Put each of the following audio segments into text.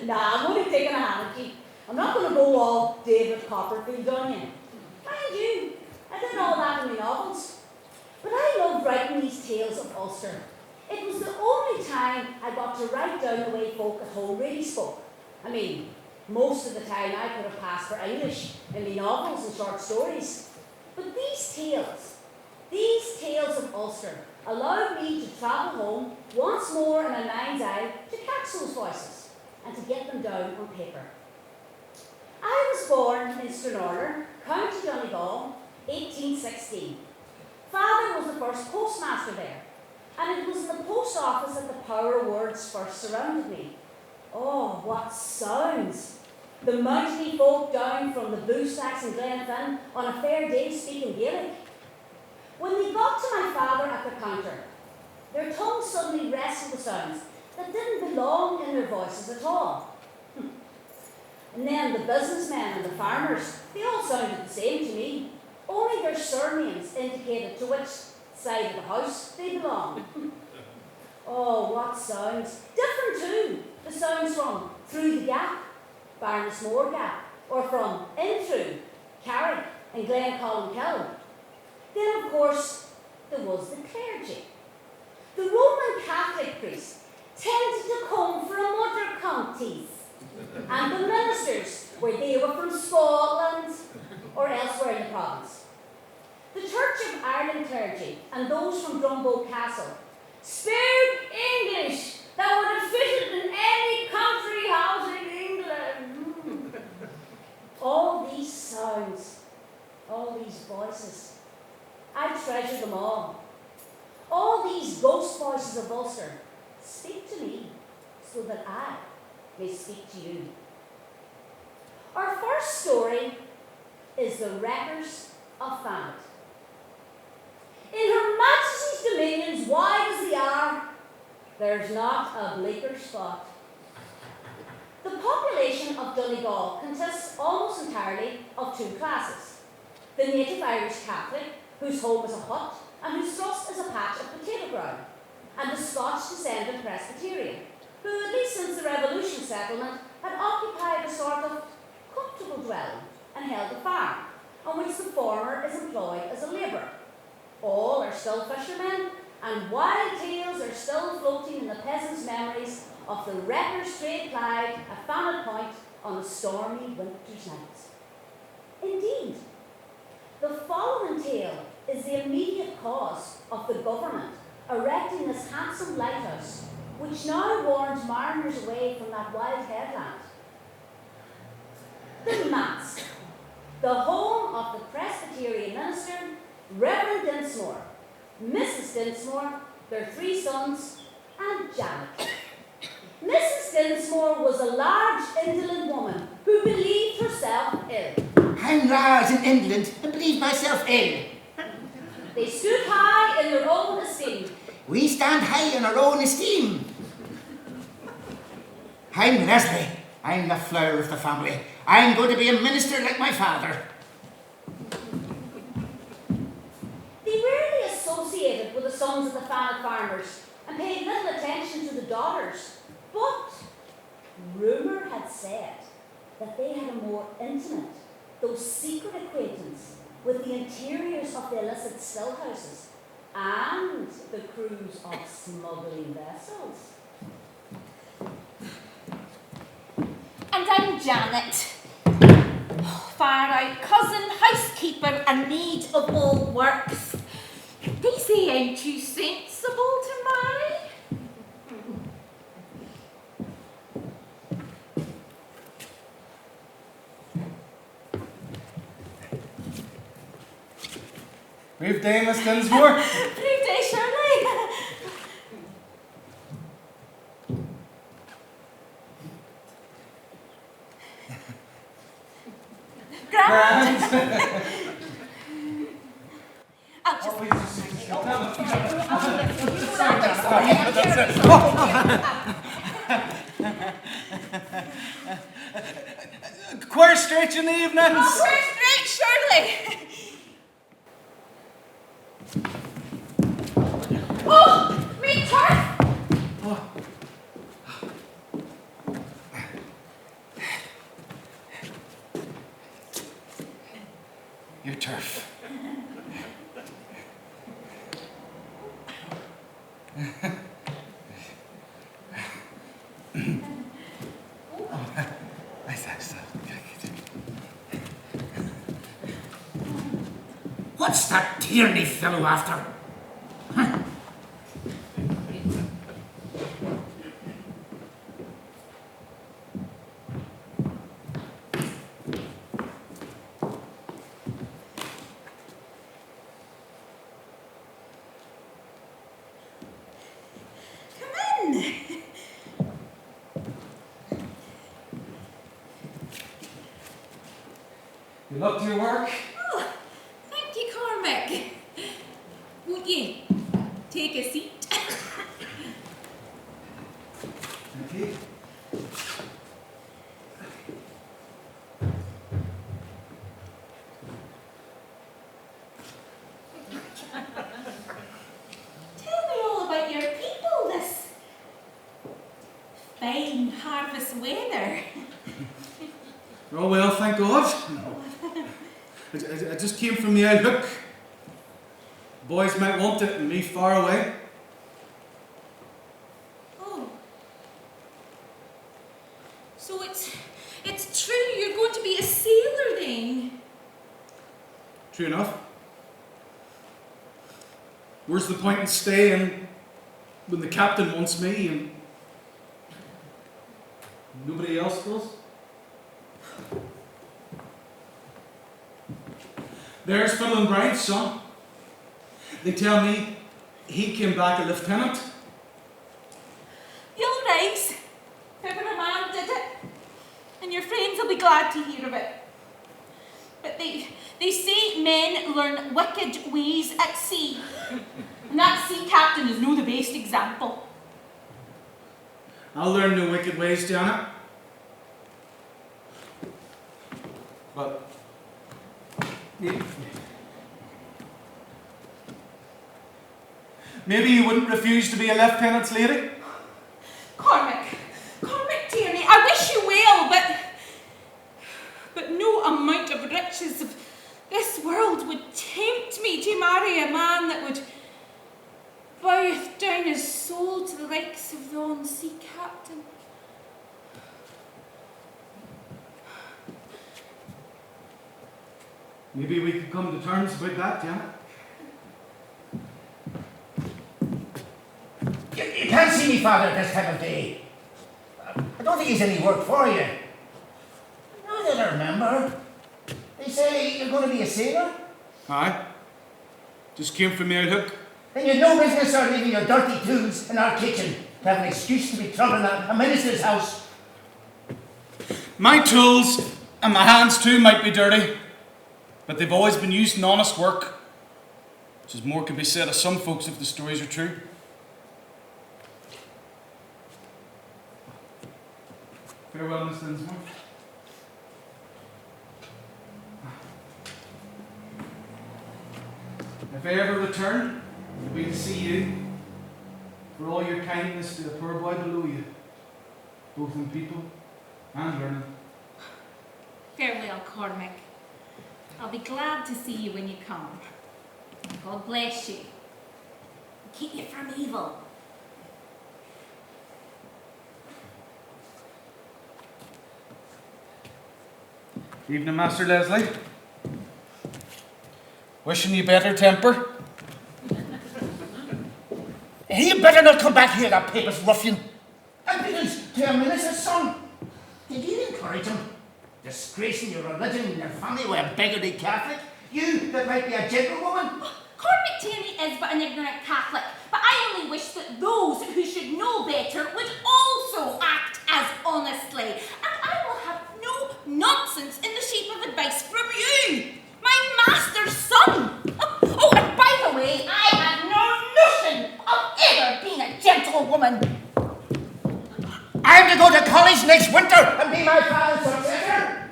Nah, I'm only taking a hand. I'm not going to go all David Copperfield on you. Mind you, I did all that in my novels. But I loved writing these tales of Ulster. It was the only time I got to write down the way folk at home really spoke. I mean, most of the time I could have passed for English in my novels and short stories. But these tales of Ulster, allowed me to travel home once more in my mind's eye to catch those voices and to get them down on paper. I was born in Stranorlar, County Donegal, 1816. Father was the first postmaster there, and it was in the post office that the power of words first surrounded me. Oh, what sounds! The mountainy folk down from the Boostacks and Glenfin on a fair day speaking Gaelic. When they got to my father at the counter, their tongues suddenly wrestled with sounds that didn't belong in their voices at all. And then the businessmen and the farmers, they all sounded the same to me. Only their surnames indicated to which side of the house they belonged. Oh, what sounds. Different too. The sounds from Through the Gap, Barnesmore Gap, or from In Through, Carrick and Glencollinkill. Then, of course, there was the clergy. The Roman Catholic priests tended to come from other counties, and the ministers, where they were from Scotland or elsewhere in the province. The Church of Ireland clergy and those from Drumbo Castle spoke English that would have fitted in any country house in England. All these sounds, all these voices, I treasure them all. All these ghost voices of Ulster speak to me so that I may speak to you. Our first story is The Wreckers of Thanet. In Her Majesty's dominions wide as they are, there's not a bleaker spot. The population of Donegal consists almost entirely of two classes. The native Irish Catholic, whose home is a hut and whose thrust is a patch of potato ground, and the Scotch descendant Presbyterian, who, at least since the Revolution settlement, had occupied a sort of comfortable dwelling and held a farm, on which the former is employed as a labourer. All are still fishermen, and wild tales are still floating in the peasants' memories of the wreckers' trade plied at Thanet Point on a stormy winter's night. Indeed, the following tale is the immediate cause of the government erecting this handsome lighthouse, which now warns mariners away from that wild headland. The manse, the home of the Presbyterian minister, Reverend Dinsmore, Mrs. Dinsmore, their three sons, and Janet. Mrs. Dinsmore was a large, indolent woman who believed herself ill. I'm large and indolent and believe myself ill. They stood high in their own esteem. We stand high in our own esteem. I'm Leslie. I'm the flower of the family. I'm going to be a minister like my father. They rarely associated with the sons of the Thanet farmers and paid little attention to the daughters. But rumour had said that they had a more intimate, though secret acquaintance with the interiors of the illicit still houses and the crews of smuggling vessels. And I'm Janet, far out cousin, housekeeper, and maid of all works. They say I'm too sensible to marry. Brief day, Miss Dinsmore. Brief day, surely. Grand. I'll just... Queer straight in the evenings. Oh, queer straight, surely. Oh, me turf! turf. What's that Tierney fellow after? Huh? Come in. You up to your work? Oh, thank you, Cormac. Won't you take a seat? Thank you. Tell me all about your people this fine harvest weather. Oh well, thank God. I just came from the outlook. Boys might want it and me far away. Oh. So it's true you're going to be a sailor then? True enough. Where's the point in staying when the captain wants me and nobody else does? There's Phil and Brian's son. They tell me he came back a lieutenant. You'll rise. If ever a man did it. And your friends will be glad to hear of it. But they say men learn wicked ways at sea. And that sea captain is no the best example. I'll learn no wicked ways, Janet. But maybe you wouldn't refuse to be a lieutenant's lady? Cormac Tierney, I wish you well, but no amount of riches of this world would tempt me to marry a man that would boweth down his soul to the likes of yon sea captain. Maybe we could come to terms about that, Janet. You can't see me father at this time of day. I don't think he's any work for you. Now that I remember, they say you're going to be a sailor. Aye. Just came from the outlook. Then you've no business of leaving your dirty tools in our kitchen to have an excuse to be troubling a minister's house. My tools and my hands too might be dirty, but they've always been used in honest work. Which is more could be said of some folks if the stories are true. Farewell, Miss Dinsmore. If I ever return, it'll be to see you for all your kindness to the poor boy below you, both in people and learning. Farewell, Cormac. I'll be glad to see you when you come. God bless you. Keep you from evil. Evening, Master Leslie. Wishing you better temper. You better not come back here, that papist ruffian. And because to a minister's son, did you encourage him? Disgracing your religion and your family with a beggarly Catholic? You that might be a gentlewoman? Cormac Tierney is but an ignorant Catholic, but I only wish that those who should know better would also act as honestly. And I will have no nonsense in the shape of advice from you, my master's son. Oh, and by the way, I have no notion of ever being a gentlewoman. I'm to go to college next winter and be my father's successor.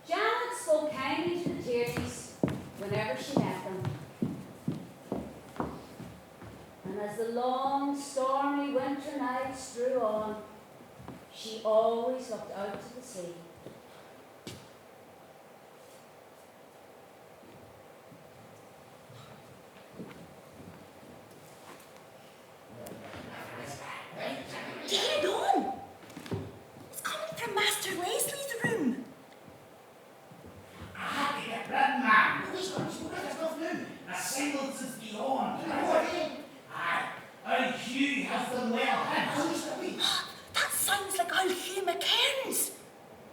Janet spoke kindly to the Tierneys whenever she met them. And as the long, stormy winter nights drew on, she always looked out to the sea. you has them well. That sounds like old Hugh Mcpherson's.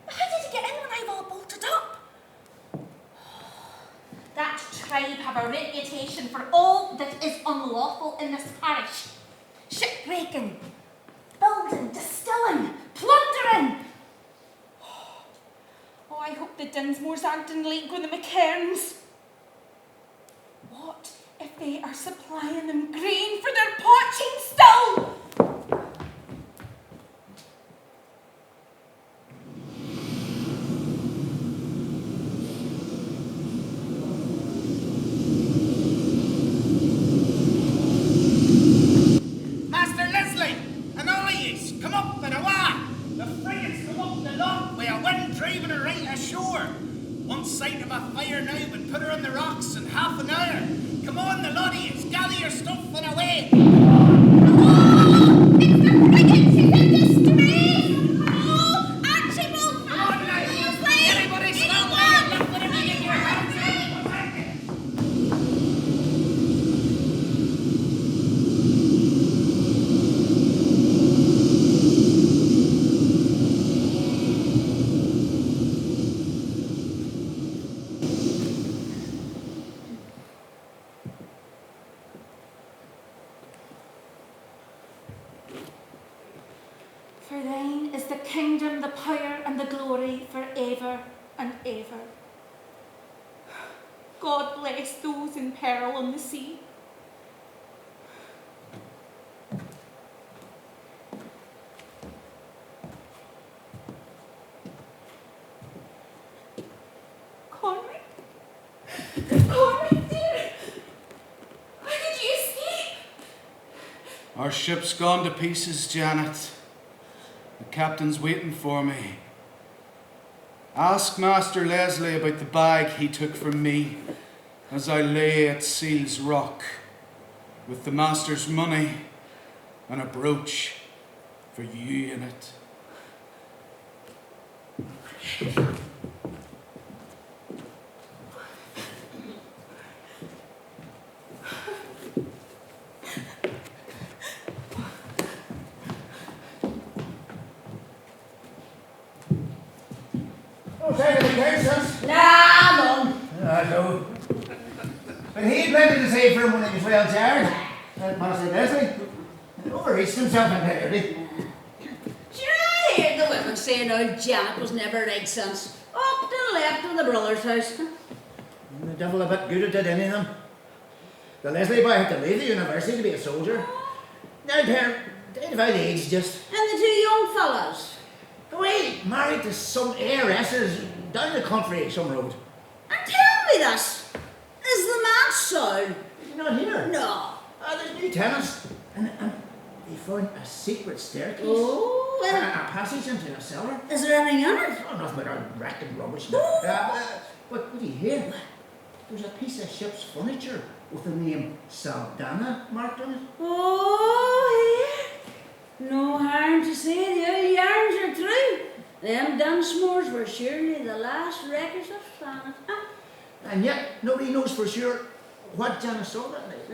How did he get in when I've all bolted up? That tribe have a reputation for all that is unlawful in this parish. Shipbreaking, building, distilling, plundering. Oh, I hope the Dinsmores aren't in league with the Mcphersons. What if they are supplying them grain for their poaching still? Master Leslie, and all of yous, come up and awa! The frigates come up the loch with a wind driving her right ashore. One sight of a fire now would put her on the rocks in half an hour. Come on, the lot of yous, gather your stuff and away. Oh, it's the frigates! She's in distress! Oh, Archibald! Come on now! Leslie! Everybody stand by and lift whatever you get your hands on. For thine is the kingdom, the power, and the glory forever and ever. God bless those in peril on the sea. Conrad? Conrad, dear! How did you escape? Our ship's gone to pieces, Janet. The captain's waiting for me. Ask Master Leslie about the bag he took from me as I lay at Seal's Rock with the master's money and a brooch for you in it. What's anything there, sons? Nah, none. No. But he had plenty to say for him when he was well jarred. That Master Leslie. Overreached himself entirely. Sure, I heard the women saying old Janet was never right since. Up and left to the brother's house. The devil a bit good it did any of them. The Leslie boy had to leave the university to be a soldier. Now, parent, died of old age just. And the two young fellows. Away, married to some heiresses down the country, some road. And tell me this, is the man sound? Is he not here? No. There's new tenants. And they found a secret staircase. Oh, A well, passage into a cellar. is there anything in it? Oh, nothing but a wrecked and rubbish. Oh. But what do you hear? There's a piece of ship's furniture with the name Saldana marked on it. Oh, here. No harm to say the old yarns are true. Them Dunsmores were surely the last wreckers of planet. And yet, nobody knows for sure what Janet saw that night.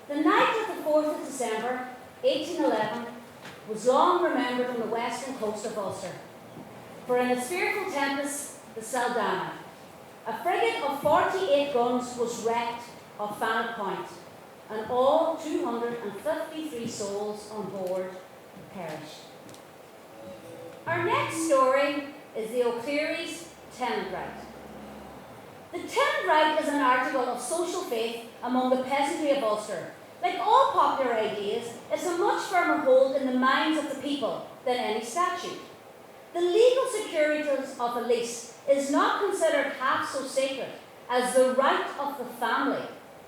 The night of the 4th of December, 1811, was long remembered on the western coast of Ulster. For in its fearful tempest, the Saldana, a frigate of 48 guns, was wrecked off Fannet Point, and all 253 souls on board perished. Our next story is the O'Cleary's tenant right. The tenant right is an article of social faith among the peasantry of Ulster. Like all popular ideas, it's a much firmer hold in the minds of the people than any statute. The legal security of a lease is not considered half so sacred as the right of the family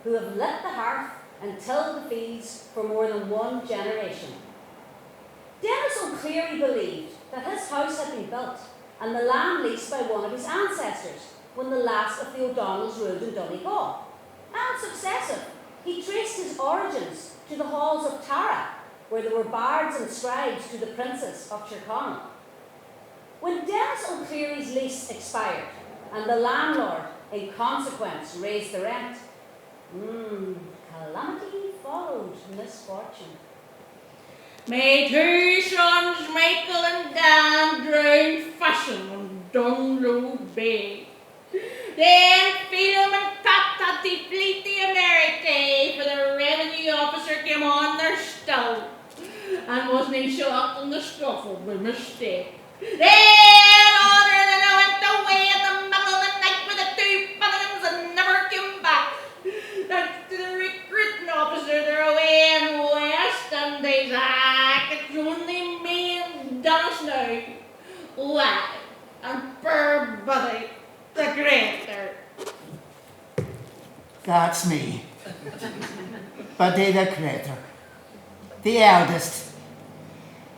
who have lit the hearth and tilled the fields for more than one generation. Dennis O'Cleary believed that his house had been built and the land leased by one of his ancestors when the last of the O'Donnells ruled in Donegal, and successive, he traced his origins to the halls of Tara, where there were bards and scribes to the princes of Tyrconnell. When Dennis O'Cleary's lease expired, and the landlord, in consequence, raised the rent, calamity followed misfortune. My two sons, Michael and Dan, drowned fishing on Dunlow Bay. Then Phelim and Pat had to flee to America, for the revenue officer came on their stove and wasn't shocked in the scuffle by mistake. Then Honor and I went away in the middle of the night with the two felons and never came back. Thanks to the recruiting officer, they're away in West Indies. It's only me and Dennis now. Why? And poor Buddy, the greater. That's me. Buddy the Crater. The eldest.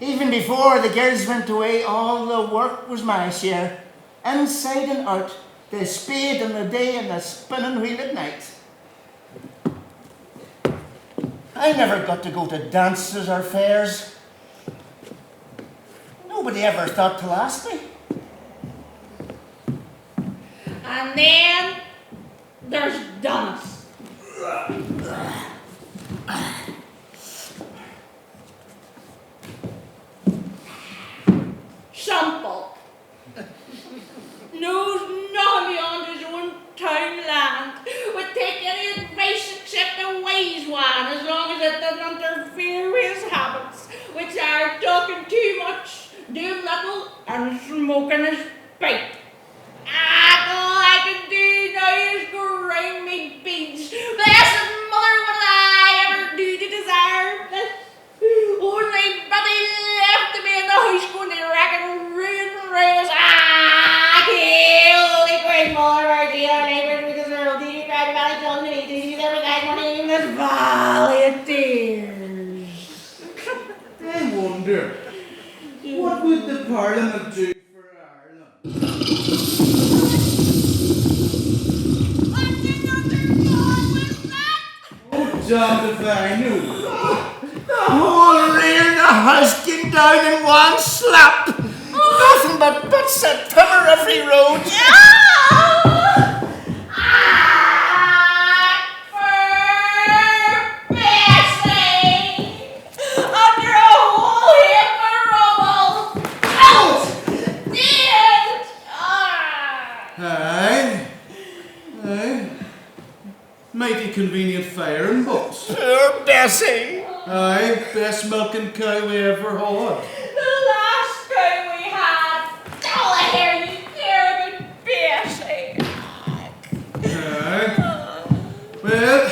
Even before the girls went away, all the work was my share. Inside and out, the spade in the day and the spinning wheel at night. I never got to go to dances or fairs. Nobody ever thought to ask me. And then there's Dennis. Simple. Knows nothing beyond his own town land. Would take any advice except a wise one, as long as it doesn't interfere with his habits, which are talking too much, doing little, and smoking his pipe. All I can do now is go round me beads. Blessed mother, what did I ever do to deserve this? Only Buddy left me in the house going to wreck and ruin race. Holy Queen Mother, dear neighbours with this world, did you cry about it, telling me, did you ever guys want to leave this valley of tears? I wonder, what would the Parliament do for Ireland? Oh, damn if I knew. The whole rear of the house came down in one slap. Nothing but bits of timber every road. Aye. Mighty convenient fire and books. Poor Bessie. Aye, best milking cow we ever had. The last cow we had. All I hear you care about Bessie. Aye. Well,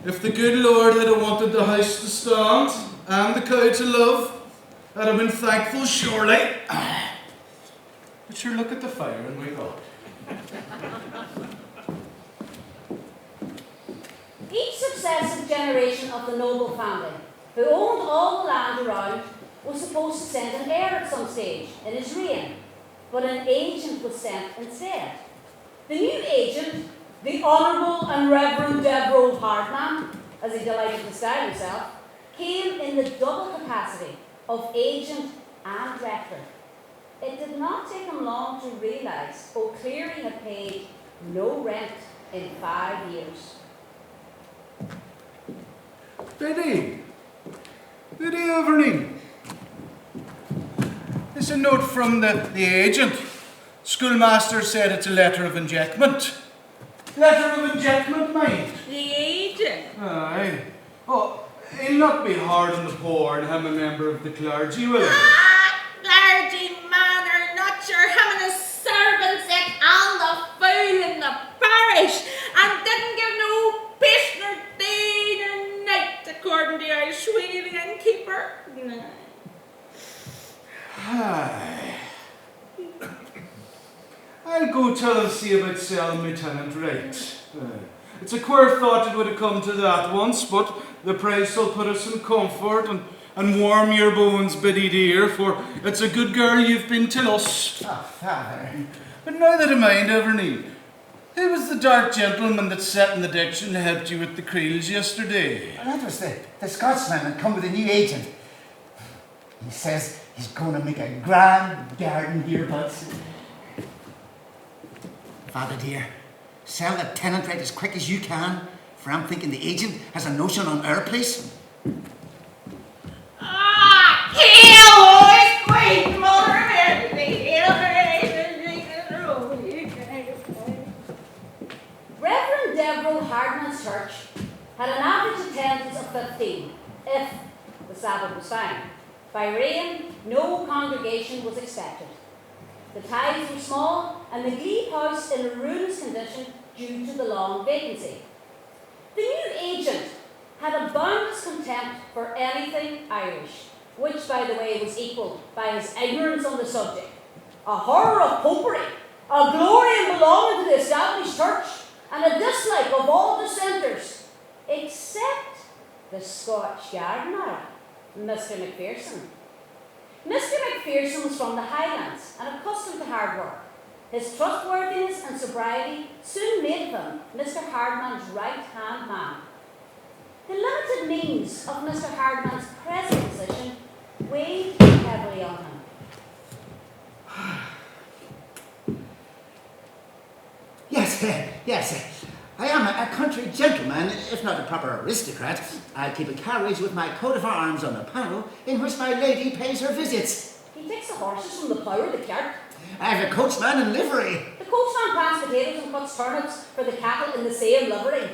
if the good Lord had wanted the house to stand and the cow to live, I'd have been thankful, surely. But sure, look at the fire and we got. Each successive generation of the noble family, who owned all the land around, was supposed to send an heir at some stage in his reign, but an agent was sent instead. The new agent, the Honourable and Reverend Devereux Hardman, as he delighted to style himself, came in the double capacity of agent and rector. It did not take him long to realise O'Cleary had paid no rent in 5 years. Did he ever? It's a note from the agent. Schoolmaster said it's a letter of injectment. Letter of injectment, mind? The agent. Aye. Oh, he'll not be hard on the poor and him a member of the clergy, will he? Clergyman are not sure him and his servants set on the fool in the parish and didn't give no peace nor day nor night, according to our Sweeney the innkeeper. Aye. I'll go tell and see about selling my tenant right. It's a queer thought it would have come to that once, but the price will put us in comfort and warm your bones, Biddy dear, for it's a good girl you've been to us. Oh, Father. But now that I mind, Evernie, Who was the dark gentleman that sat in the ditch and helped you with the creels yesterday? And that was the Scotsman that come with a new agent. He says he's going to make a grand garden hereabouts. Father dear, sell the tenant right as quick as you can, for I'm thinking the agent has a notion on our place. Ah, kill, boys, queen, mother of everything. Reverend Devereux Hardman's church had an average attendance of 15, if the Sabbath was fine. By rain, no congregation was expected. The tithes were small, and the glebe house in a ruinous condition due to the long vacancy. The new agent had a boundless contempt for anything Irish, which, by the way, was equalled by his ignorance on the subject, a horror of popery, a glory in belonging to the established church, and a dislike of all dissenters, except the Scotch gardener, Mr. Mcpherson. Mr. Mcpherson was from the Highlands and accustomed to hard work. His trustworthiness and sobriety soon made him Mr. Hardman's right-hand man. The limited means of Mr. Hardman's present position weighed heavily on him. Yes. I am a country gentleman, if not a proper aristocrat. I keep a carriage with my coat of arms on the panel, in which my lady pays her visits. He takes the horses from the plough or the cart. I have a coachman in livery. The coachman plants potatoes and cuts turnips for the cattle in the same livery.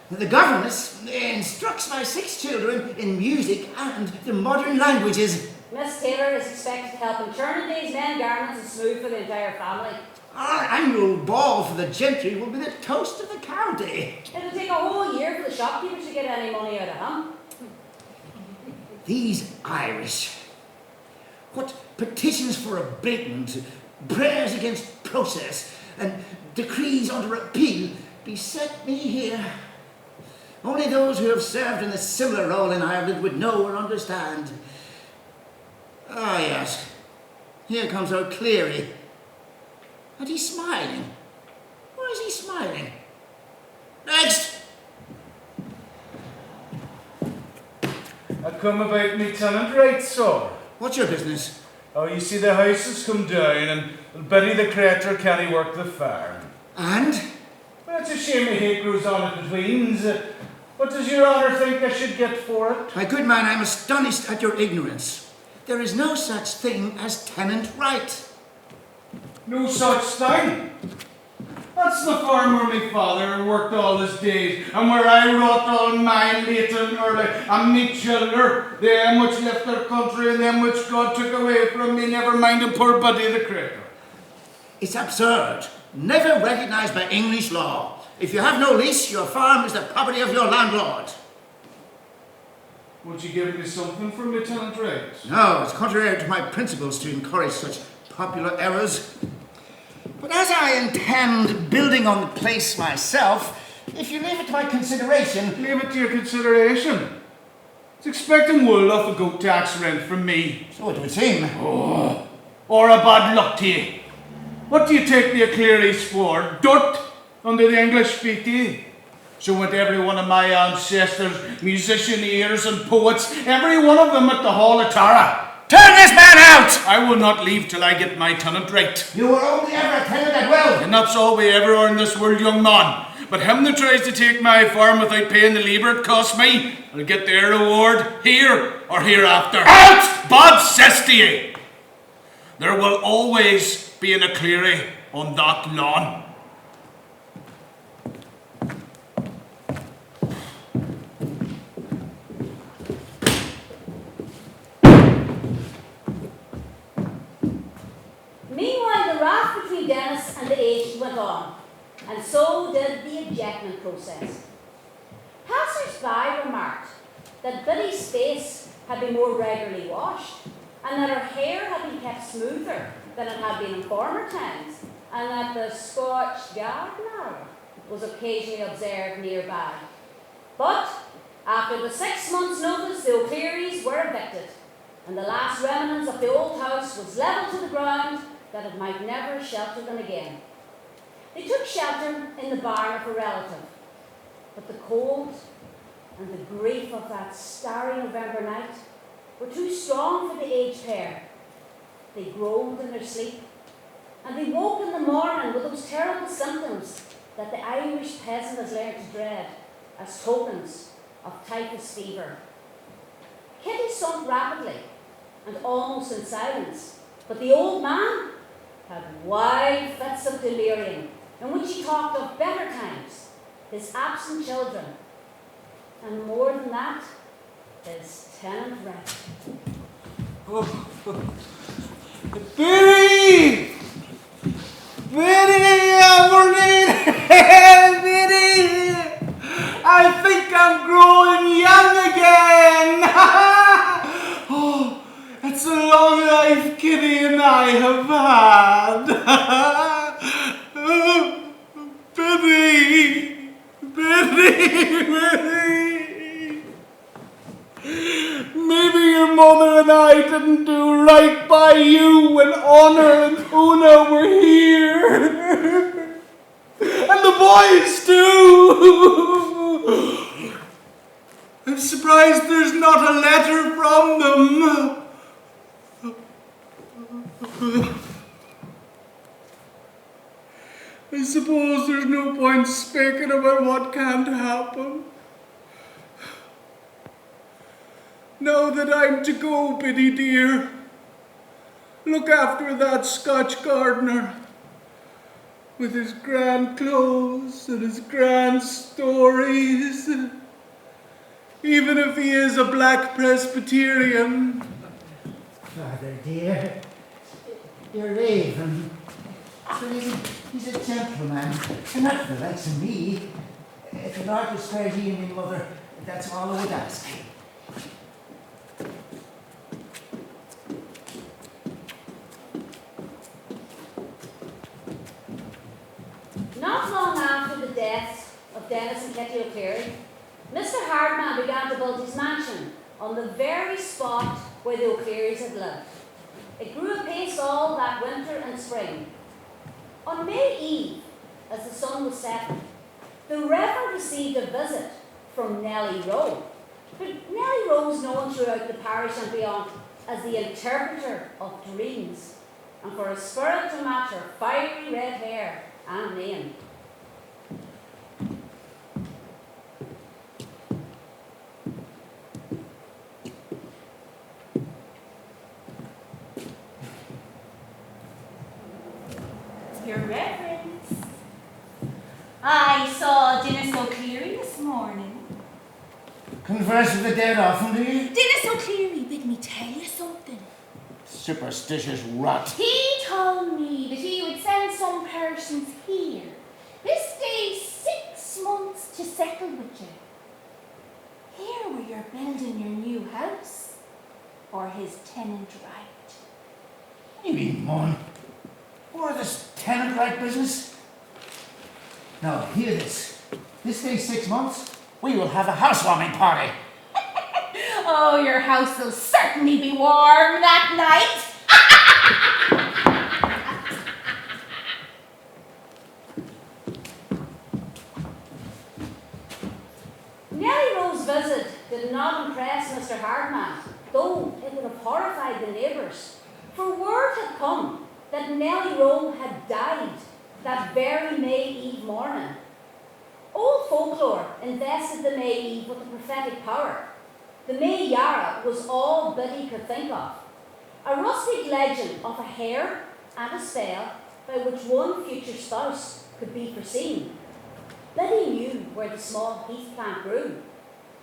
The governess instructs my 6 children in music and the modern languages. Miss Taylor is expected to help in turning days, men, garments, and smooth for the entire family. Our annual ball for the gentry will be the toast of the county. It'll take a whole year for the shopkeepers to get any money out of him. These Irish, what petitions for abatement, prayers against process, and decrees under appeal beset me here. Only those who have served in a similar role in Ireland would know or understand. Ah, yes, here comes O'Cleary. And he's smiling. Why is he smiling? Next! I come about me tenant rights, sir. What's your business? Oh, you see, the house has come down and Betty the creator can't work the farm. And? Well, it's a shame my hate grows on at the tweens. What does your honour think I should get for it? My good man, I'm astonished at your ignorance. There is no such thing as tenant right. No such thing. That's the farm where my father worked all his days, and where I wrought all mine late and early, and me children, them which left their country and them which God took away from me, never mind a poor buddy the creator. It's absurd. Never recognised by English law. If you have no lease, your farm is the property of your landlord. Would you give me something for my tenant rights? No, it's contrary to my principles to encourage such popular errors. But as I intend building on the place myself, if you leave it to my consideration... Leave it to your consideration? It's expecting wool off a goat tax rent from me. So it would seem. Oh, or a bad luck to you. What do you take the O'Clearys for? Dirt under the English feet, eh? So went every one of my ancestors, musician ears and poets, every one of them at the Hall of Tara. Turn this man out! I will not leave till I get my tenant right. You were only ever a tenant at will. And that's all we ever are in this world, young man. But him that tries to take my farm without paying the labour it costs me, will get their reward here or hereafter. Out! Bad cess to ye. There will always be an O'Cleary on that lawn. Meanwhile, the wrath between Dennis and the aged went on, and so did the ejectment process. Passers-by remarked that Biddy's face had been more regularly washed, and that her hair had been kept smoother than it had been in former times, and that the Scotch gardener was occasionally observed nearby. But after the 6 months' notice, the O'Clearys were evicted, and the last remnants of the old house was levelled to the ground that it might never shelter them again. They took shelter in the barn of a relative, but the cold and the grief of that starry November night were too strong for the aged pair. They groaned in their sleep, and they woke in the morning with those terrible symptoms that the Irish peasant has learned to dread as tokens of typhus fever. Kitty sunk rapidly and almost in silence, but the old man had wide fits of delirium in which he talked of better times, his absent children, and more than that, his tenant rent. Biddy! Biddy, Biddy! I think I'm growing young again! Oh, it's a long life Kitty and I have had. Biddy! Biddy! Maybe your mother and I didn't do right by you when Honor and Una were here. And the boys too. I'm surprised there's not a letter from them. I suppose there's no point speaking about what can't happen. Now that I'm to go, Biddy dear, look after that Scotch gardener with his grand clothes and his grand stories, even if he is a black Presbyterian. Father dear, you're raving. But he's a gentleman, and not the likes of me. If the Lord would spare you and me, mother, that's all I would ask. Not long after the deaths of Dennis and Kitty O'Clery, Mr. Hardman began to build his mansion on the very spot where the O'Clerys had lived. It grew apace all that winter and spring. On May Eve, as the sun was setting, the Reverend received a visit from Nellie Rowe. But Nellie Rowe is known throughout the parish and beyond as the interpreter of dreams, and for a spirit to match her fiery red hair and name. Your Reverence, I saw Dennis O'Clery this morning. Converse with the dead often, do you? Dennis O'Clery bid me tell you something. Superstitious rot. He told me that he would send some persons here this day 6 months to settle with you. Here where you're building your new house, or his tenant right. You mean, Mon? Or this tenant right business? Now, hear this. This day 6 months, we will have a housewarming party. Oh, your house will certainly be warm that night. Nellie Rowe's visit did not impress Mr. Hardman, though it would have horrified the neighbours. For word had come that Nellie Rowe had died that very May Eve morning. Old folklore invested the May Eve with a prophetic power. The May Yara was all Biddy could think of. A rustic legend of a hare and a spell by which one future spouse could be foreseen. Biddy knew where the small heath plant grew.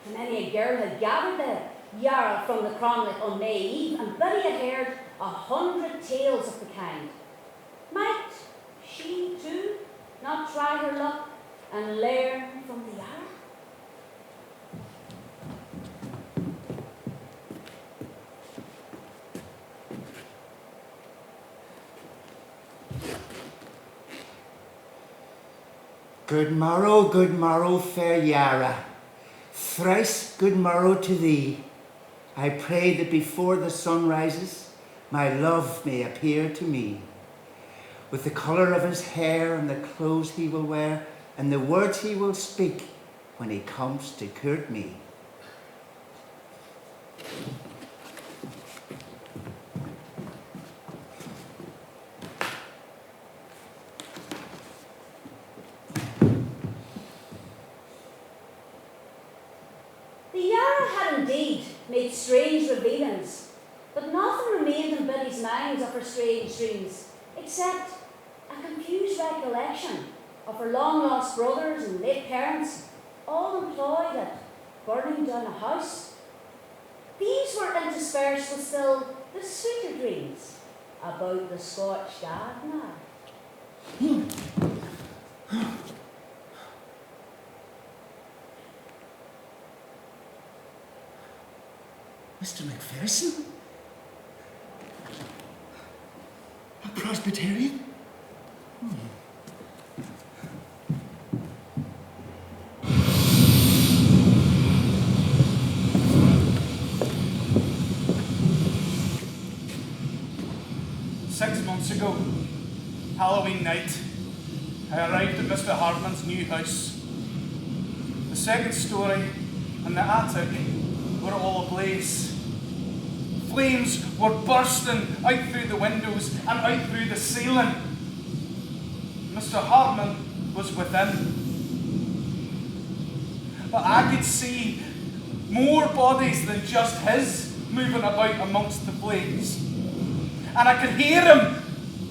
And many a girl had gathered the Yara from the cromlech on May Eve, and Biddy had heard 100 tales of the kind. Might she too not try her luck and learn from the Yara? Good morrow, fair Yara. Thrice good morrow to thee. I pray that before the sun rises, my love may appear to me. with the colour of his hair and the clothes he will wear and the words he will speak when he comes to court me. The Yarrow had indeed made strange revealings, but nothing remained in Biddy's mind of her strange dreams, except a confused recollection of her long-lost brothers and late parents, all employed at burning down a house. These were interspersed with still the sweeter dreams about the Scotch dad now. Mr. Mcpherson? A Presbyterian? Months ago, Halloween night, I arrived at Mr. Hartman's new house. The second story and the attic were all ablaze. Flames were bursting out through the windows and out through the ceiling. Mr. Hartman was within. But I could see more bodies than just his moving about amongst the flames. And I could hear him.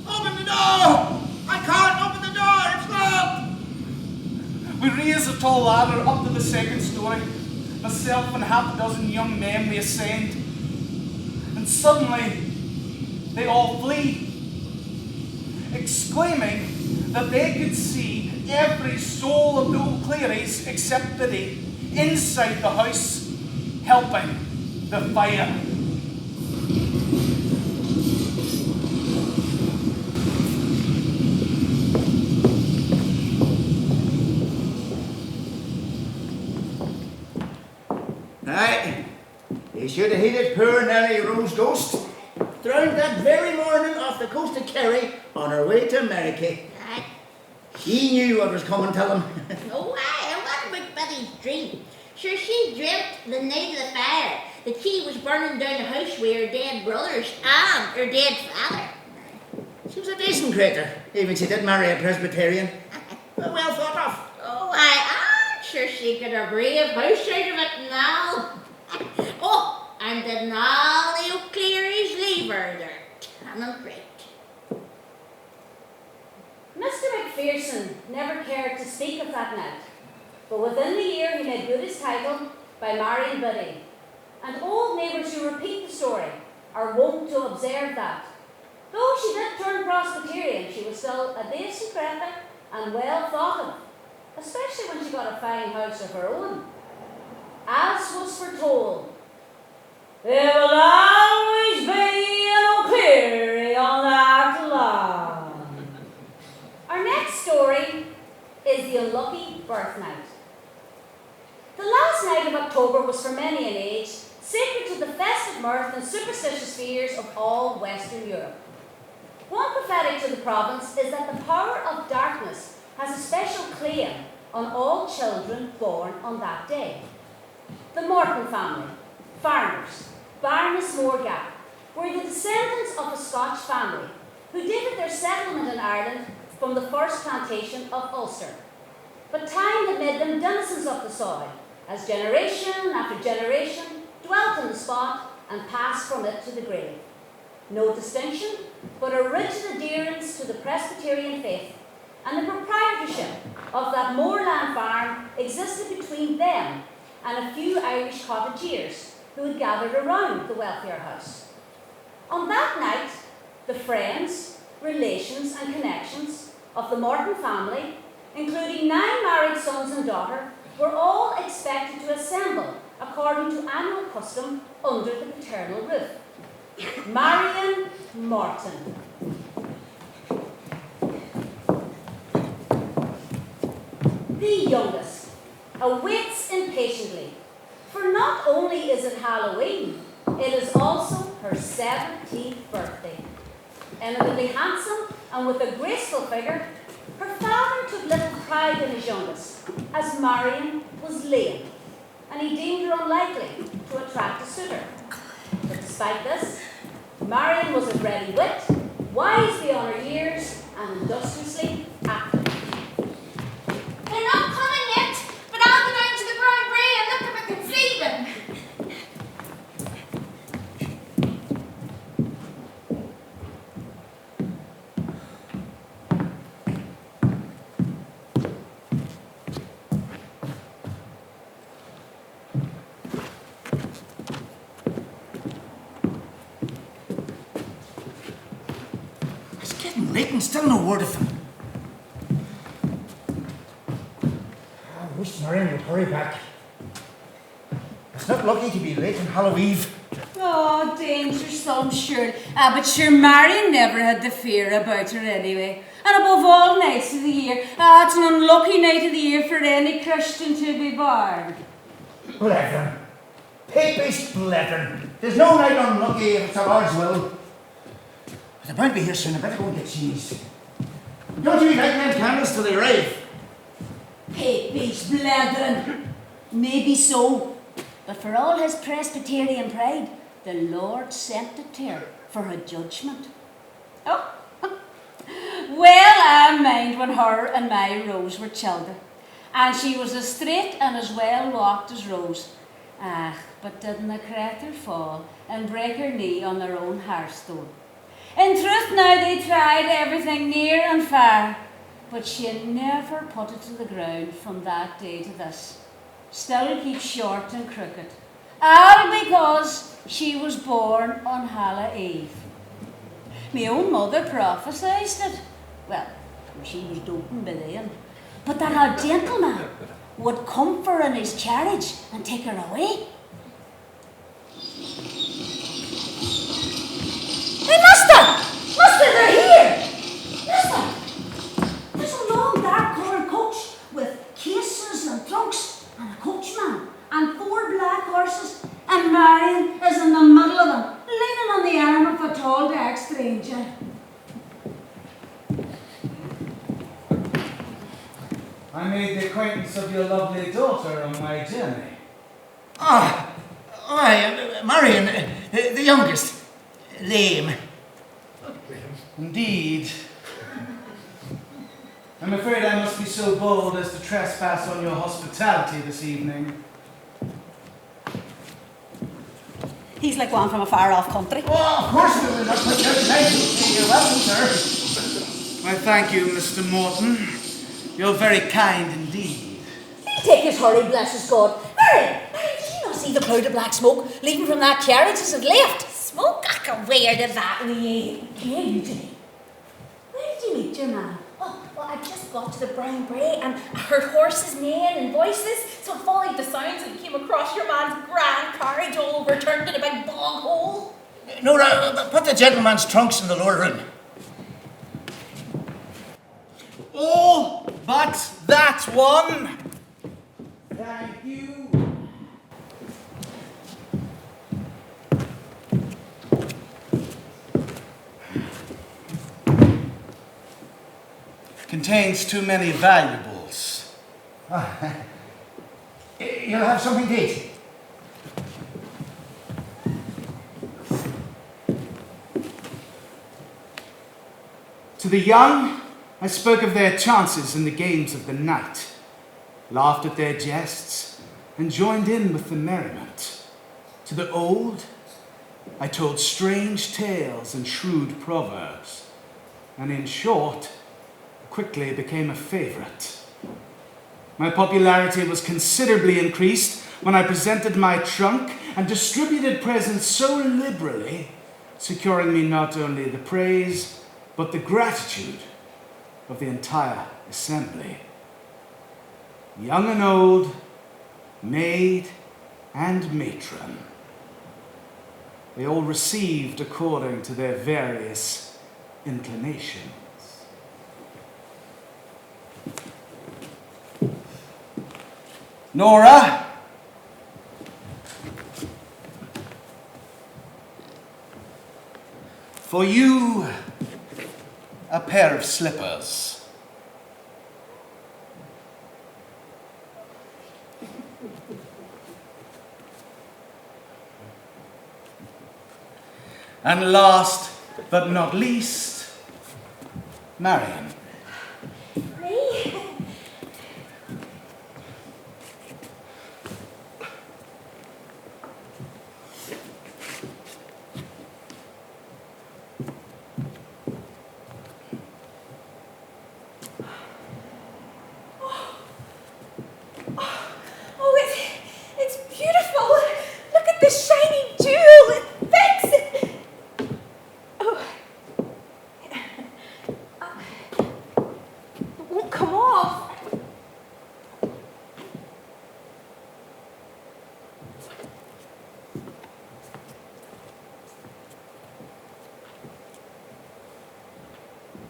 Open the door! I can't open the door, it's locked! We raised a tall ladder up to the second story. Myself and half a dozen young men, we ascend. And suddenly, they all flee, exclaiming that they could see every soul of the O'Clearys except Biddy inside the house, helping the fire. Aye, he should have hated poor Nellie Rose Ghost. Drowned that very morning off the coast of Kerry on her way to America. Aye. He knew what was coming to him. Oh, aye, and what about Betty's dream? Sure, she dreamt the night of the fire that she was burning down the house with her dead brothers and her dead father. She was a decent creature, even she did marry a Presbyterian. Well thought of. Oh, I'm sure she could have brave house out of it now. Oh, and didn't all the O'Clearys leave her their tenant right? Mr. Mcpherson never cared to speak of that night, but within the year he made good his title by marrying Biddy. And old neighbours who repeat the story are wont to observe that, though she did turn Presbyterian, she was still a decent creature and well thought of, especially when she got a fine house of her own. As was foretold, there will always be an O'Cleary on that land. Our next story is the unlucky birth night. The last night of October was for many an age sacred to the festive mirth and superstitious fears of all Western Europe. One prophetic to the province is that the power of darkness has a special claim on all children born on that day. The Martin family, farmers, Baroness Morgap, were the descendants of a Scotch family who dated their settlement in Ireland from the first plantation of Ulster. But time had made them denizens of the soil, as generation after generation dwelt in the spot and passed from it to the grave. No distinction, but a rigid adherence to the Presbyterian faith, and the proprietorship of that moorland farm existed between them and a few Irish cottageers who had gathered around the wealthier house. On that night, the friends, relations and connections of the Martin family, including 9 married sons and daughter, were all expected to assemble according to annual custom under the paternal roof. Marian Martin. The youngest awaits impatiently, for not only is it Halloween, it is also her 17th birthday. Eminently handsome and with a graceful figure, her father took little pride in his youngest, as Marian was lame, and he deemed her unlikely to attract a suitor. But despite this, Marian was of ready wit, wise beyond her years, and industriously active. They're not coming yet, but I'll go down to the Brown Bray and look at them conceiving. It's getting late and still no word of him. I wish Marian would hurry back. It's not lucky to be late on Halloween. Oh, danger some sure. But sure, Marian never had the fear about her anyway. And above all nights of the year, it's an unlucky night of the year for any Christian to be born. Brethren. Papist brethren. There's no night unlucky if it's the Lord's will. But they're bound to be here soon. I better go and get cheese. Don't you be lighting them candles till they arrive. Papist brethren. Maybe so. But for all his Presbyterian pride, the Lord sent it to her for a judgment. Oh, well, I mind when her and my Rose were children, and she was as straight and as well walked as Rose. But didn't the creature fall and break her knee on their own hearthstone? In truth, now they tried everything near and far, but she never put it to the ground from that day to this. Still keeps short and crooked, all because she was born on Hallow Eve. My own mother prophesied it. Well, she was doting by then. But that a gentleman would come for her in his carriage and take her away. Hey, Master! Master, they're here! Master! There's a long dark coloured coach with cases and trunks and a coachman and 4 black horses, and Marian is in the middle of them, leaning on the arm of a tall dark stranger. I made the acquaintance of your lovely daughter on my journey. Marian, the youngest. Lame. Indeed. I'm afraid I must be so bold as to trespass on your hospitality this evening. He's like one from a far-off country. Oh, of course we will not put you out tonight. You're welcome, sir. Why, thank you, Mr. Morton. You're very kind indeed. He'll take his hurry, bless his God. Marian, did you not see the cloud of black smoke leaving from that carriage as it left? Smoke? Where did that Yeah, you did. Where did you meet your man? Oh, well, I just got to the Brown Bray and I heard horses neighing and voices, so I followed the sounds and came across your man's grand carriage all overturned in a big bog hole. Nora, put the gentleman's trunks in the lower room. All but that one. Thank you. Contains too many valuables. You'll have something to eat. To the young, I spoke of their chances in the games of the night, laughed at their jests, and joined in with the merriment. To the old, I told strange tales and shrewd proverbs, and in short, quickly became a favourite. My popularity was considerably increased when I presented my trunk and distributed presents so liberally, securing me not only the praise, but the gratitude of the entire assembly. Young and old, maid and matron, they all received according to their various inclinations. Nora, for you a pair of slippers. And last but not least, Marian. Me? Oh, it's beautiful. Look at this shiny jewel. It fits. Oh. It won't come off.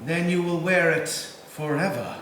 Then you will wear it forever.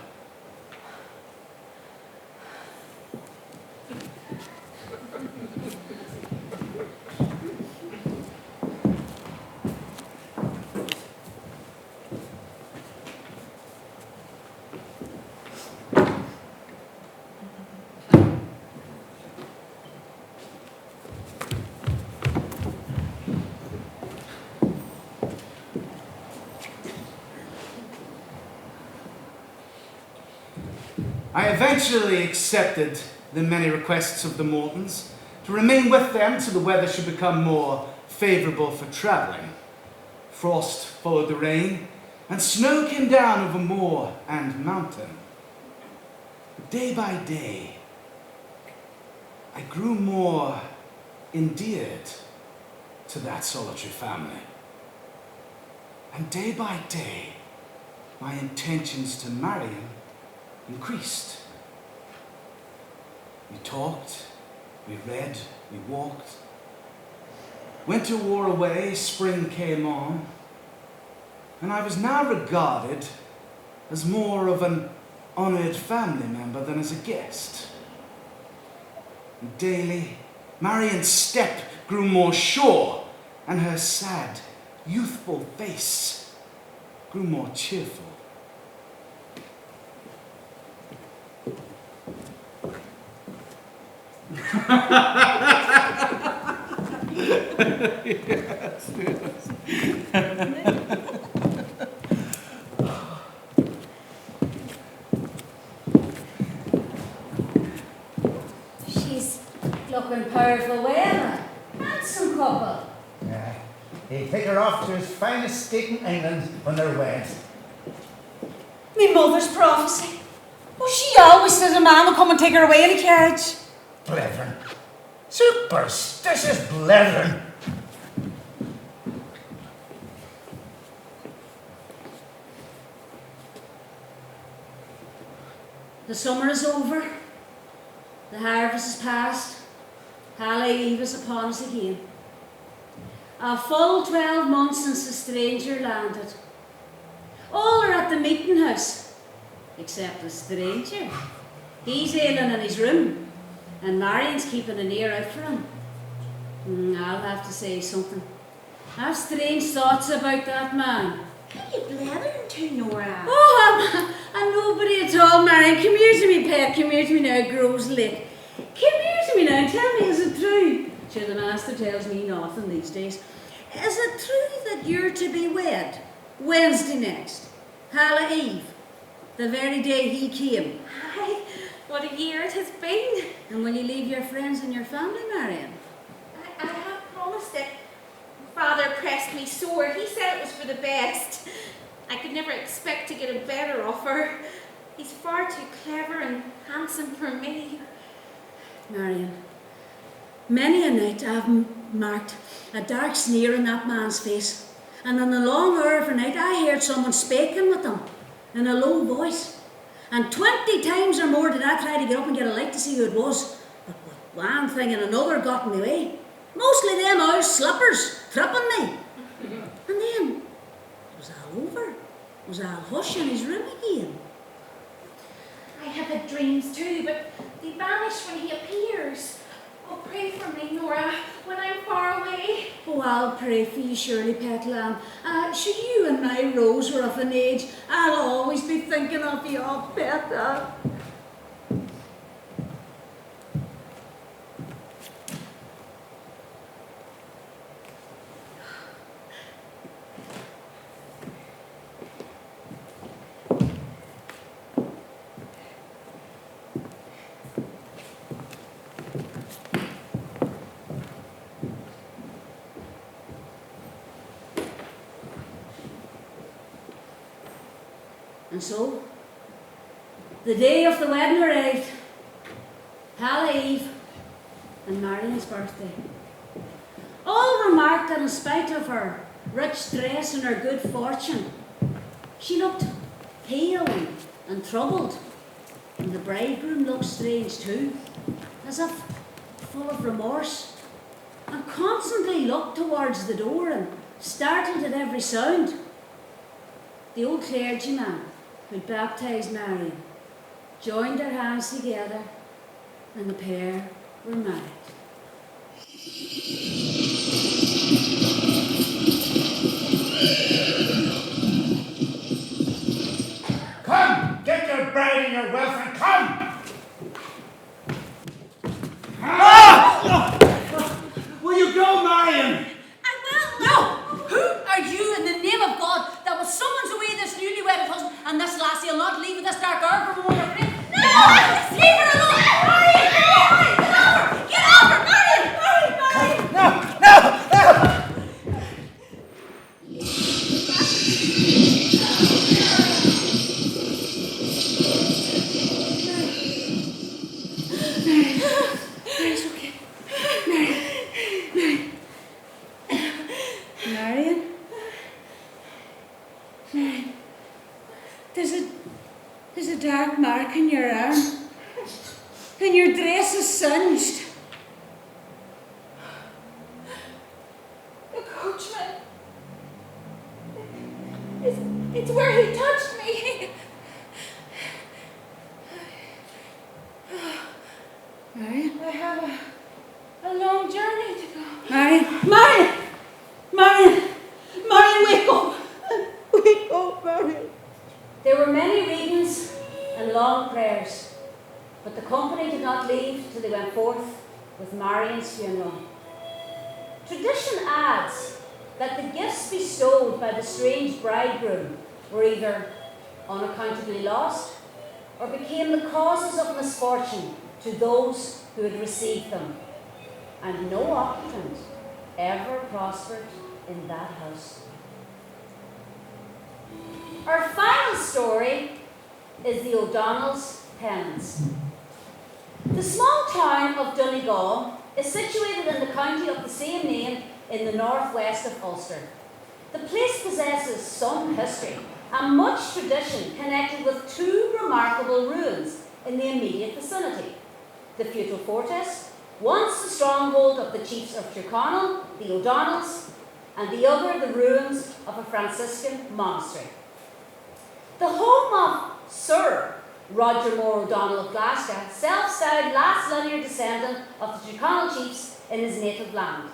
I eventually accepted the many requests of the Mortons to remain with them till the weather should become more favourable for travelling. Frost followed the rain, and snow came down over moor and mountain. But day by day, I grew more endeared to that solitary family. And day by day, my intentions to marry him increased. We talked, we read, we walked. Winter wore away, spring came on, and I was now regarded as more of an honoured family member than as a guest. And daily, Marian's step grew more sure, and her sad, youthful face grew more cheerful. She's looking powerful well. Handsome couple. Yeah. He'd take her off to his finest estate in England when they're wed. Me mother's prophecy. Well, she always says a man will come and take her away in a carriage. Brethren. Superstitious brethren. The summer is over. The harvest is past. Halley Eve is upon us again. A full 12 months since the stranger landed. All are at the meeting house, except the stranger. He's ailing in his room, and Marian's keeping an ear out for him. I'll have to say something. I've strange thoughts about that man. What are you blathering to, Nora? Oh, I'm nobody at all, Marian. Come here to me, pet. Come here to me now. It grows late. Come here to me now. Tell me, is it true? Sure, the master tells me nothing these days. Is it true that you're to be wed Wednesday next, Halley Eve, the very day he came? Aye, what a year it has been. And will you leave your friends and your family, Marian? I have promised it. Father pressed me sore. He said it was for the best. I could never expect to get a better offer. He's far too clever and handsome for me. Marian, many a night I've marked a dark sneer in that man's face, and in the long hour of a night I heard someone speaking with him in a low voice, and 20 times or more did I try to get up and get a light to see who it was, but one thing and another got in the way. Mostly them old slippers tripping me. And then it was all over. It was all hush in his room again. I have had dreams too, but they vanish when he appears. Oh, pray for me, Nora, when I'm far away. Oh, Oh, I'll pray for you, surely, pet lamb. Should you and my Rose were of an age, I'll always be thinking of you, oh, pet lamb. And so, the day of the wedding arrived, Halloween Eve, and Marian's birthday. All remarked that in spite of her rich dress and her good fortune, she looked pale and troubled, and the bridegroom looked strange too, as if full of remorse, and constantly looked towards the door and startled at every sound. The old clergyman who'd baptised Marian joined their hands together, and the pair were married. Come, get your bride and your wealth and come! Will you go, Marian? I will. No! Who are you in the name of God that will summons away this newly wedded husband and this lassie will not leave with this dark hour for more your friend? No! Leave her alone! Marian! Get over! Get over! Marian! Marian! No! It's okay. Marian? Marian? There's a dark mark in your arm. And your dress is singed. The coachman. It's where he touched me. Marian? I have a long journey to go. Marian! Marian! Marian! Marian, wake up! Wake up, Marian! There were many readings and long prayers, but the company did not leave till they went forth with Marian's funeral. Tradition adds that the gifts bestowed by the strange bridegroom were either unaccountably lost or became the causes of misfortune to those who had received them, and no occupant ever prospered in that house. Our final story is the O'Donnell's penance. The small town of Donegal is situated in the county of the same name in the northwest of Ulster. The place possesses some history and much tradition connected with two remarkable ruins in the immediate vicinity. The feudal fortress, once the stronghold of the chiefs of Tyrconnell, the O'Donnells, and the other the ruins of a Franciscan monastery. The home of Sir Roger Moore O'Donnell of Glasgow, self-styled last linear descendant of the Tyrconnell chiefs in his native land.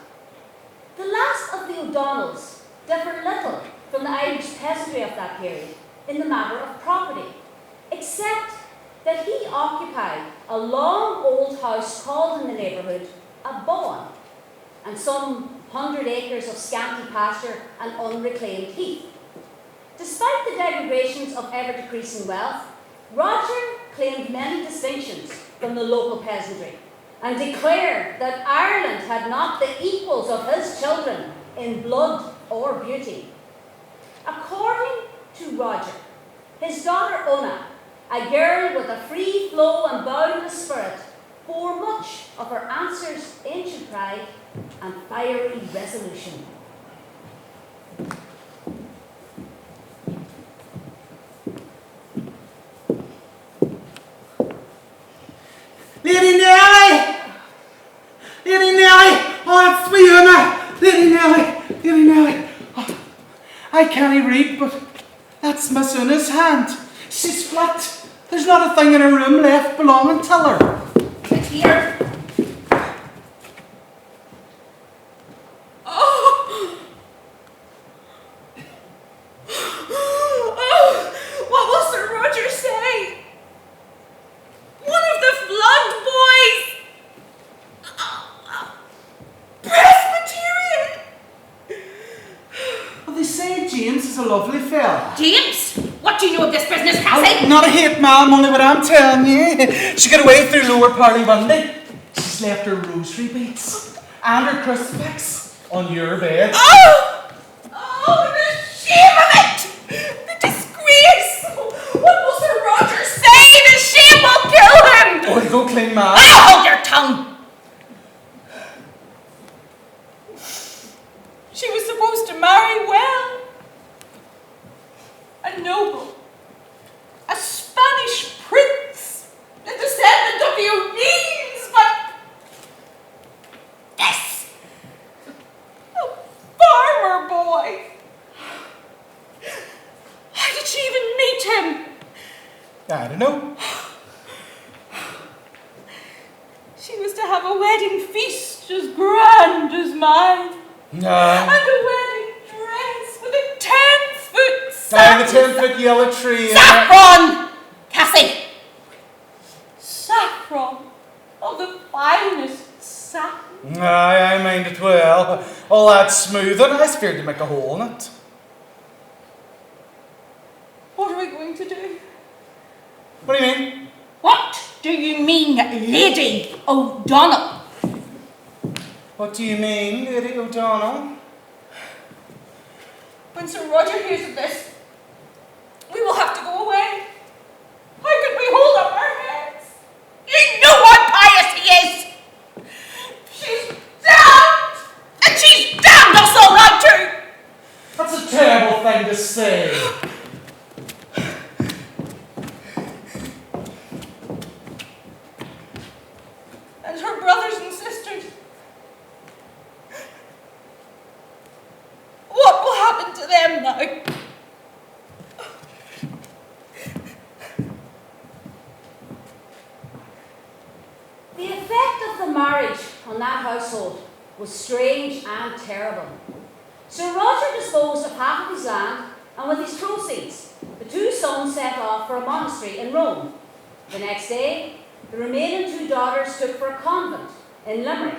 The last of the O'Donnells differed little from the Irish peasantry of that period in the matter of property, except that he occupied a long old house called in the neighbourhood a bawn, and some 100 acres of scanty pasture and unreclaimed heath. Despite the degradations of ever-decreasing wealth, Roger claimed many distinctions from the local peasantry and declared that Ireland had not the equals of his children in blood or beauty. According to Roger, his daughter Una, a girl with a free flow and boundless spirit, bore much of her ancestors' ancient pride and fiery resolution. Lady Nelly! Lady Nelly! Oh, it's me, Una! Lady Nelly! Lady Nelly! Oh, I can't read, but that's Miss Una's hand. She's flat. There's not a thing in her room left belonging to her. It's here. Oh! James is a lovely fella. James, what do you know of this business, Cassie? Not a hate, ma'am, only what I'm telling you. She got away through Lower Parley Monday. She's left her rosary beads and her crucifix on your bed. Oh! Oh, the shame of it! The disgrace! What will Sir Roger say? The shame will kill him! Oh, go clean, ma'am. Oh, hold your tongue! She was supposed to marry well. A noble. A Spanish prince. The descendant of the O'Neills, but... Yes! A farmer boy. How did she even meet him? I don't know. She was to have a wedding feast as grand as mine. And a wedding dress with a 10-foot And the 10-foot yellow tree. saffron! Cassie! Saffron of the finest satin. Aye, I mind it well. All that smooth, and I feared to make a hole in it. What are we going to do? What do you mean? What do you mean, Lady O'Donnell? What do you mean, Lady O'Donnell? When Sir Roger hears of this, we will have to go away. How could we hold up our heads? You know how pious he is! She's damned! And she's damned us all right too! That's a terrible thing to say. And her brothers and sisters. What will happen to them now? The effect of the marriage on that household was strange and terrible. Sir Roger disposed of half of his land, and with his proceeds, the two sons set off for a monastery in Rome. The next day, the remaining two daughters took for a convent in Limerick.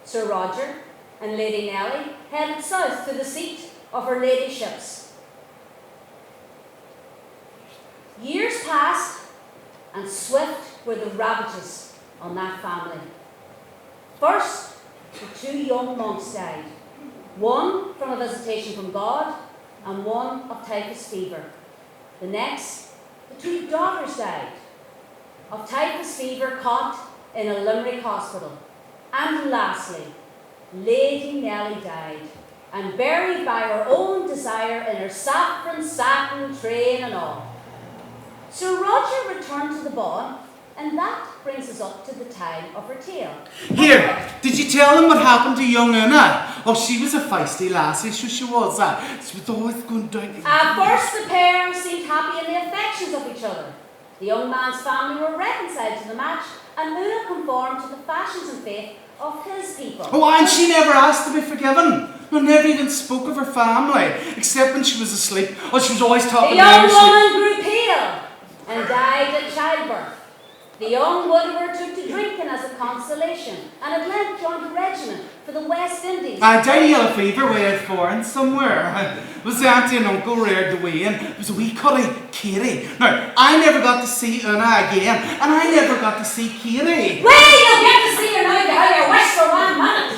Sir Roger and Lady Nellie headed south to the seat of her ladyships. Years passed, and swift were the ravages on that family. First, the two young monks died, one from a visitation from God, and one of typhus fever. The next, the two daughters died of typhus fever caught in a Limerick hospital. And lastly, Lady Nellie died, and buried by her own desire in her saffron satin train and all. Sir Roger returned to the bawn, and that brings us up to the time of her tale. Here, did you tell them what happened to young Una? Oh, she was a feisty lassie, sure she was. She was always going down to... At first, the pair seemed happy in the affections of each other. The young man's family were reconciled to the match, and Una conformed to the fashions and faith of his people. Oh, and she never asked to be forgiven. No, never even spoke of her family, except when she was asleep. Oh, she was always The talking young about her sleep. woman grew pale and died at childbirth. The young widower took to drinking as a consolation, and at length joined a regiment for the West Indies. I died of yellow fever way out foreign somewhere. It was the auntie and uncle reared the way in. It was a wee cutty, Katie. Now, I never got to see Una again, and I never got to see Katie. Well, you'll get to see her now to how you wish for 1 minute.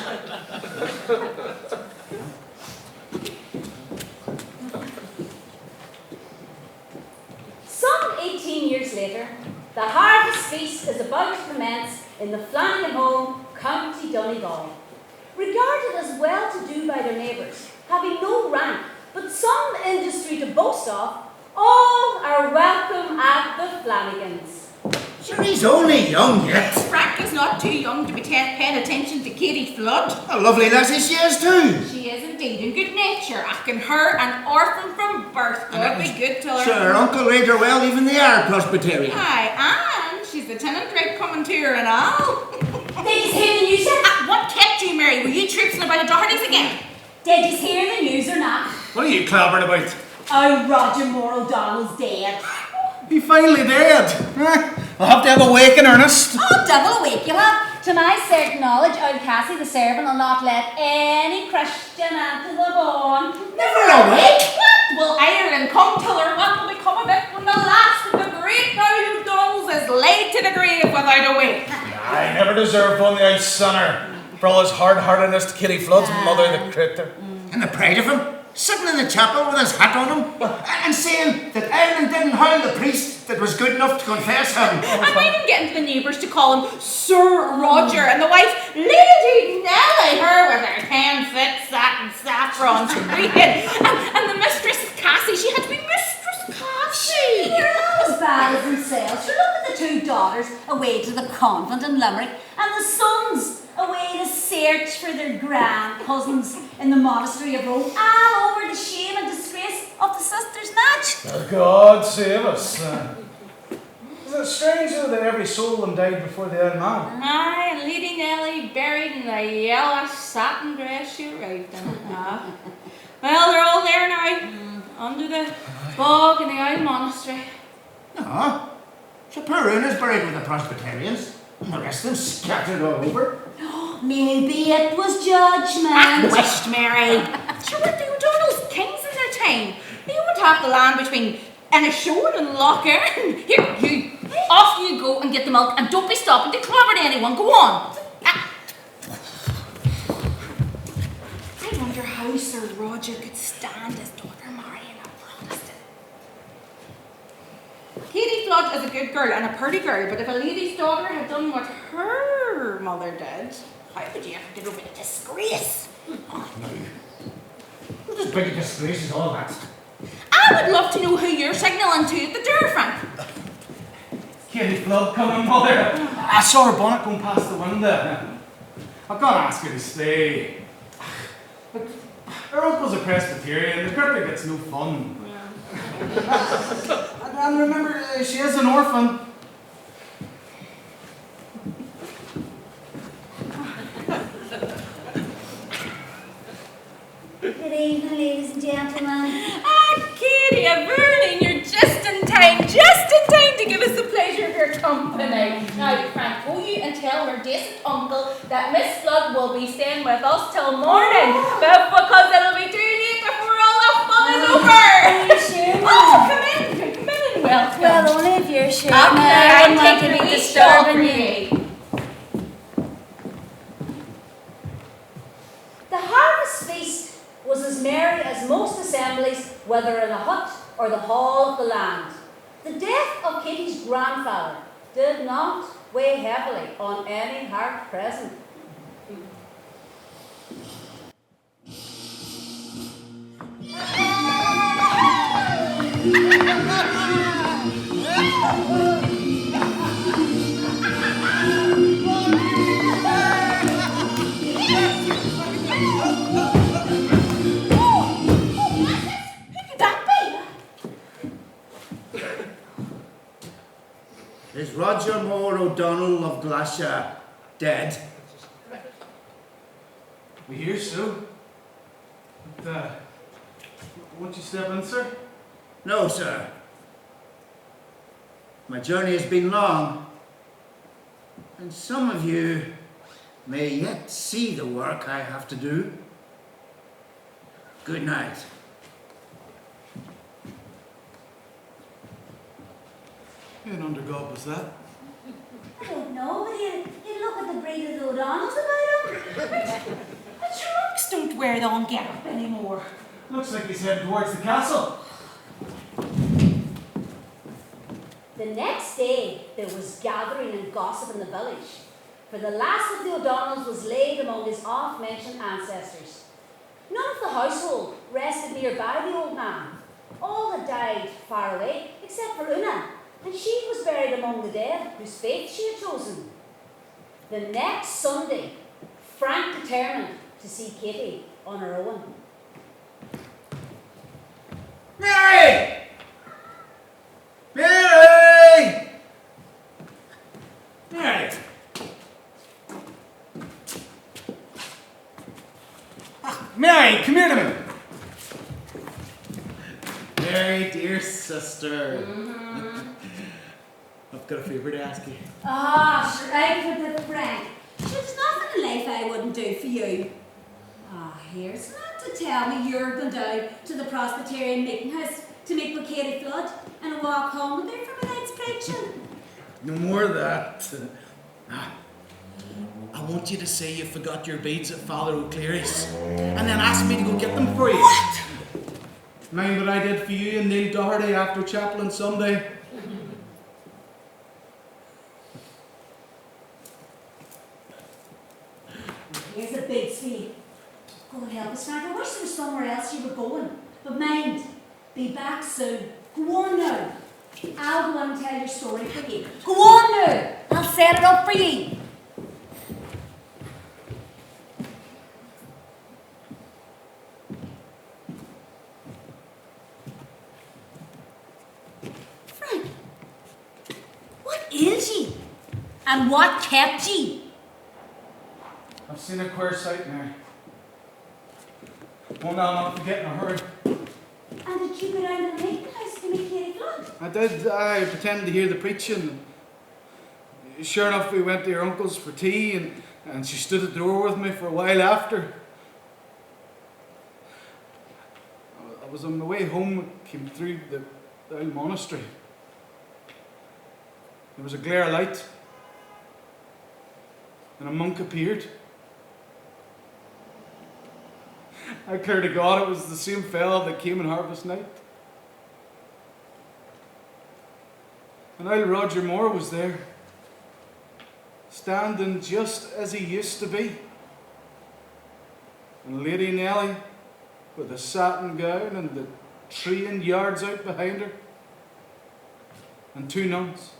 Some 18 years later, the harvest feast is about to commence in the Flanagan home, County Donegal. Regarded as well-to-do by their neighbours, having no rank, but some industry to boast of, all are welcome at the Flanagans. Sure, he's only young yet. Frank is not too young to be paying attention to Katie Flood. A lovely lassie she is too. She is indeed in good nature, asking her an orphan from birth. God be good to her. Sure, Uncle read her well, even they are Presbyterian. Aye, and she's the tenant rate coming to her and all. Did you hear the news? What kept you, Mary? Were you traipsing about the Dohertys again? Did you hear the news or not? What are you clobbering about? Oh, Roger Moore O'Donnell's dead. He finally dead. I'll have to have a wake in earnest. Oh, double awake you'll have. To my certain knowledge, old Cassie the servant will not let any Christian enter the bawn. Never awake? What? will Ireland come to her? What will become of it when the last of the great Brown O'Donnells is laid to the grave without a wake? I never deserved one the old sonner for all his hard-heartedness to Kitty Flood's mother, the critter. And the pride of him, sitting in the chapel with his hat on him, and saying that Ireland didn't howl the priest that was good enough to confess him. And even getting the neighbours to call him Sir Roger, and the wife, Lady Nelly, her with her 10-foot satin saffron screen, and the mistress Cassie, she had to be Mistress Cassie. They're all as bad as themselves. Sure, look at the two daughters away to the convent in Limerick, and the sons away to search for their grand cousins in the monastery of Rome, all over the shame and disgrace of the sisters' match. Oh, God save us. Is it strange though that every soul of them died before the old man? Aye, and Lady Nelly buried in the yellow satin dress she arrived in. Well, they're all there now, under the bog in the old monastery. No, so poor Una's buried with the Presbyterians, and the rest of them scattered all over. Maybe it was judgment. I wished, Mary. Sure, weren't the O'Donnells kings in their time? They owned half the land between Inishowen and Loch Erin. Here, you, off you go and get the milk, and don't be stopping to clobber anyone. Go on. I wonder how Sir Roger could stand his daughter marrying a Protestant. Katie Flood is a good girl and a pretty girl, but if a lady's daughter had done what her mother did, how would you ever get over the disgrace? What as big a disgrace as all that? I would love to know who you're signalling to at the door, Frank. Kitty Flood coming, mother. I saw her bonnet going past the window. I've got to ask her to stay. But her uncle's a Presbyterian. The critter gets no fun. And remember, she is an orphan. Good evening, ladies and gentlemen. Katie, a Vernon, you're just in time to give us the pleasure of your company. Now, Frank, go you and tell her decent uncle that Miss Flood will be staying with us till morning, but because it'll be too late before all the fun is over. Are you sure? Oh, come in and welcome. Well, only if you're sure. Okay, I I'm wouldn't want to taking be a disturbing disturbing you. The harvest feast was as merry as most assemblies, whether in a hut or the hall of the land. The death of Kitty's grandfather did not weigh heavily on any heart present. Is Roger Moore O'Donnell of Glasgow dead? We hear so. But, won't you step in, sir? No, sir. My journey has been long, and some of you may yet see the work I have to do. Good night. Who under God was that? I don't know, but you look at the breed of the O'Donnells about him. The trunks don't wear the on get-up anymore. Looks like he's heading towards the castle. The next day there was gathering and gossip in the village, for the last of the O'Donnells was laid among his oft-mentioned ancestors. None of the household rested nearby the old man. All had died far away, except for Una, and she was buried among the dead, whose faith she had chosen. The next Sunday, Frank determined to see Kitty on her own. Mary! Mary! Mary! Mary, come here to me. Mary, dear sister. I've got a favour to ask you. Ah, sure, out with the Frank. There's nothing in life I wouldn't do for you. Ah, here's not to tell me you're going down to the Presbyterian meeting house to meet with Katie Flood and a walk home with her from a night's preaching. No more of that. I want you to say you forgot your beads at Father O'Cleary's and then ask me to go get them for you. What? Mind what I did for you and Neil Doherty after chapel on Sunday? Here's a big fee. God help us, Frank. I wish there was somewhere else you were going. But mind, be back soon. Go on now. I'll go on and tell your story for you. Go on now. I'll set it up for you. Frank, what ails ye? And what kept ye? I've seen a queer sight, Mary. One I'll not forget in a hurry. And did you go down to the meeting house to meet Katie Flood? I did. I pretended to hear the preaching. Sure enough, we went to your uncle's for tea, and she stood at the door with me for a while after. I was on the way home, came through the old monastery. There was a glare of light, and a monk appeared. I declare to God it was the same fellow that came on harvest night. And old Roger Moore was there, standing just as he used to be. And Lady Nellie, with a satin gown and the train yards out behind her, and two nuns.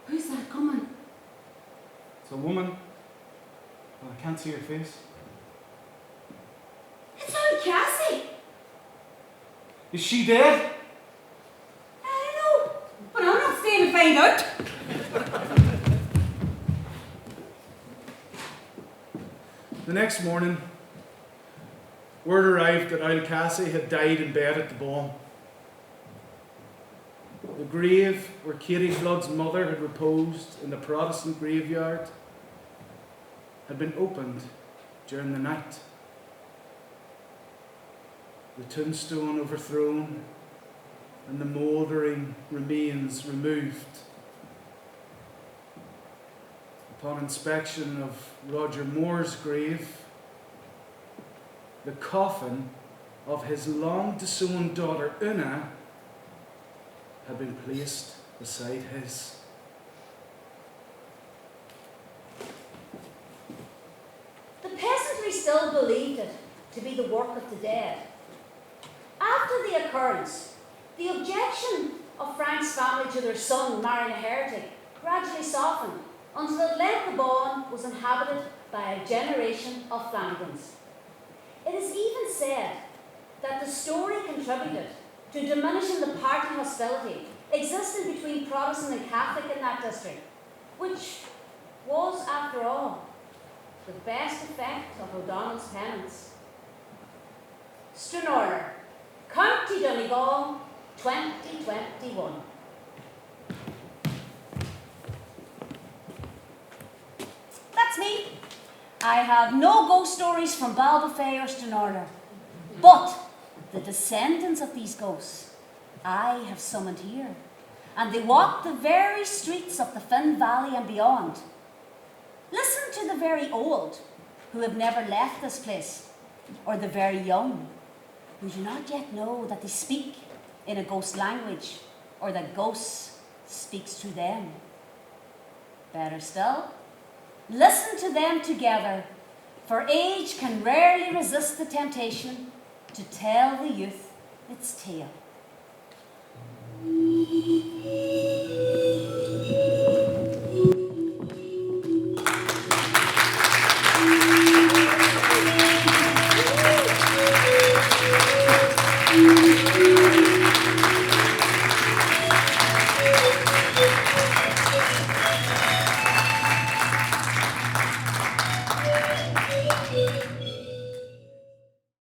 Who's that coming? It's a woman. Well, I can't see her face. It's Aunt Cassie. Is she dead? I don't know, but I'm not staying to find out. The next morning, word arrived that Aunt Cassie had died in bed at the Baum. The grave where Katie Flood's mother had reposed in the Protestant graveyard had been opened during the night. The tombstone overthrown and the mouldering remains removed. Upon inspection of Roger Moore's grave, the coffin of his long-disowned daughter Una had been placed beside his. The peasantry still believed it to be the work of the dead. After the occurrence, the objection of Frank's family to their son marrying a heretic gradually softened until at length the Bawn was inhabited by a generation of Flanagans. It is even said that the story contributed to diminishing the party hostility existing between Protestant and Catholic in that district, which was, after all, the best effect of O'Donnell's penance. Stranorlar, County Donegal, 2021. That's me. I have no ghost stories from Baldefay or Stranorlar, but the descendants of these ghosts I have summoned here, and they walk the very streets of the Finn Valley and beyond. Listen to the very old, who have never left this place, or the very young, who do not yet know that they speak in a ghost language, or that ghosts speaks to them. Better still, listen to them together, for age can rarely resist the temptation to tell the youth its tale.